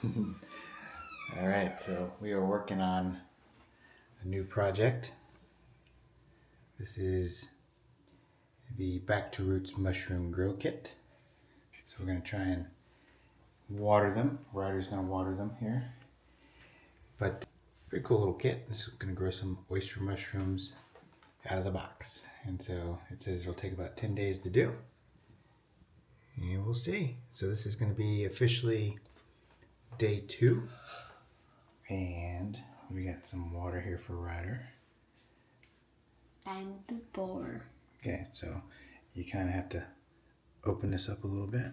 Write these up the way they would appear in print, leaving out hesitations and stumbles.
All right, so we are working on a new project. This is the Back to Roots Mushroom Grow Kit. So we're going to try and water them. Ryder's going to water them here. But pretty cool little kit. This is going to grow some oyster mushrooms out of the box. And so it says it'll take about 10 days to do. And we'll see. So this is going to be officially day 2. And we got some water here for Ryder. Time to pour. Okay, so you kind of have to open this up a little bit.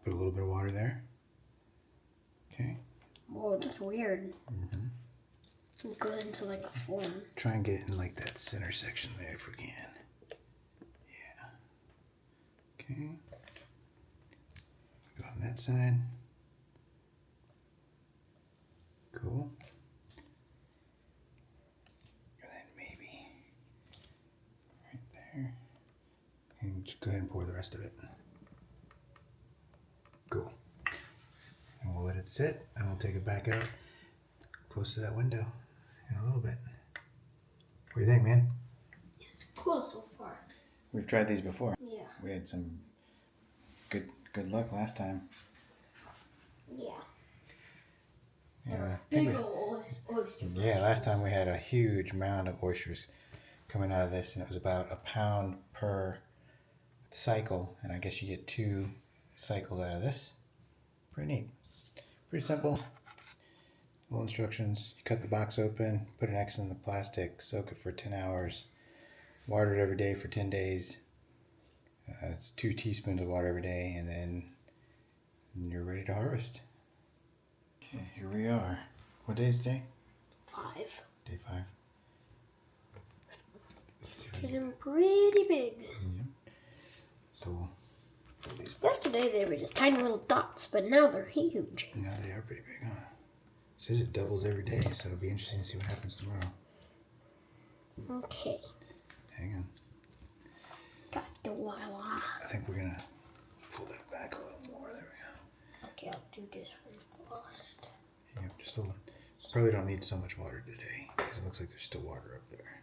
Put a little bit of water there. Okay. Whoa, that's weird. Mm-hmm. Go into like a form. Try and get it in like that center section there if we can. Yeah. Okay. Go on that side. Cool. And then maybe right there. And just go ahead and pour the rest of it. Cool. And we'll let it sit and we'll take it back out close to that window in a little bit. What do you think, man? It's cool so far. We've tried these before. Yeah. We had some good luck last time. Yeah. Yeah, Big old oyster. Yeah, last time we had a huge mound of oysters coming out of this, and it was about a pound per cycle, and I guess you get 2 cycles out of this. Pretty neat. Pretty simple. Little instructions. You cut the box open, put an X in the plastic, soak it for 10 hours, water it every day for 10 days. It's 2 teaspoons of water every day, and then you're ready to harvest. Okay, here we are. What day is today? 5. Day 5. Getting pretty big. Yeah. So we'll pull these back. Yesterday they were just tiny little dots, but now they're huge. Now they are pretty big, huh? It says it doubles every day, so it'll be interesting to see what happens tomorrow. Okay. Hang on. Got the voila. I think we're gonna pull that back a little more. There we Okay, I'll do this one first. go. Yep, just a little. Probably don't need so much water today because it looks like there's still water up there.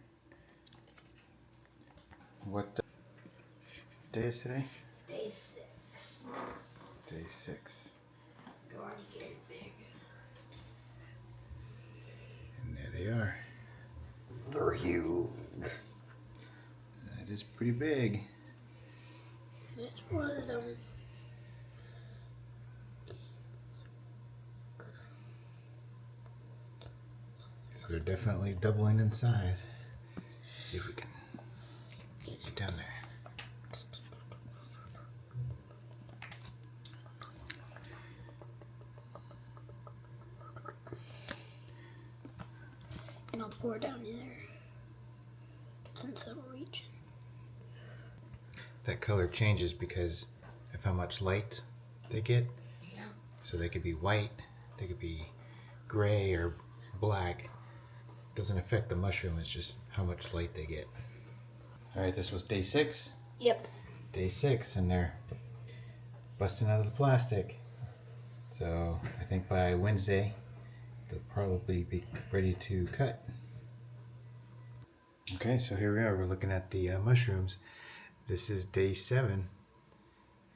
What day is today? Day 6. Day 6. They're already getting big. And there they are. They're huge. That is pretty big. It's one of them. So they're definitely doubling in size. Let's see if we can get down there. And I'll pour down in there. Since it'll reach. That color changes because of how much light they get. Yeah. So they could be white, they could be gray or black. Doesn't affect the mushroom, it's just how much light they get. All right, this was day 6. Yep. Day 6, and they're busting out of the plastic. So I think by Wednesday, they'll probably be ready to cut. Okay, so here we are. We're looking at the mushrooms. This is day 7,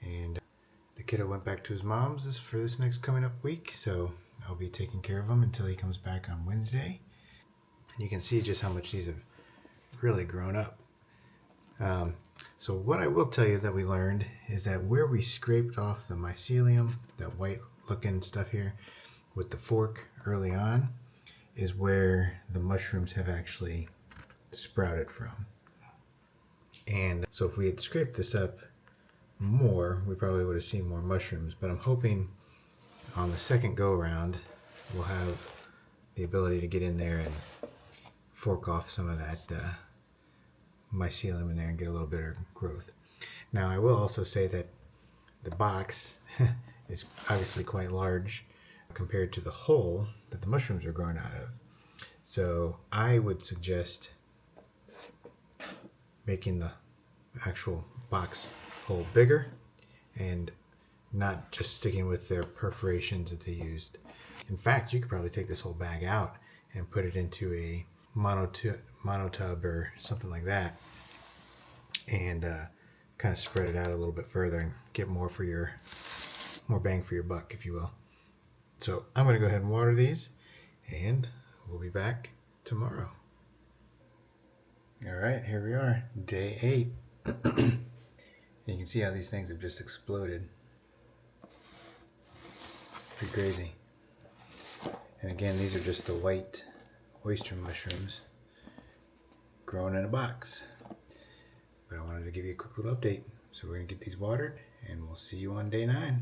and the kiddo went back to his mom's for this next coming up week, so I'll be taking care of him until he comes back on Wednesday. And you can see just how much these have really grown up. So what I will tell you that we learned is that where we scraped off the mycelium, that white looking stuff here, with the fork early on, is where the mushrooms have actually sprouted from. And so if we had scraped this up more, we probably would have seen more mushrooms, but I'm hoping on the second go around we'll have the ability to get in there and fork off some of that mycelium in there and get a little bit of growth. Now I will also say that the box is obviously quite large compared to the hole that the mushrooms are growing out of. So I would suggest making the actual box hole bigger and not just sticking with their perforations that they used. In fact, you could probably take this whole bag out and put it into a monotub or something like that, and kind of spread it out a little bit further and get more bang for your buck, if you will. So I'm going to go ahead and water these, and we'll be back tomorrow. All right, here we are, day 8. You can see how these things have just exploded. Pretty crazy. And again, these are just the white oyster mushrooms grown in a box. But I wanted to give you a quick little update. So we're going to get these watered, and we'll see you on day 9.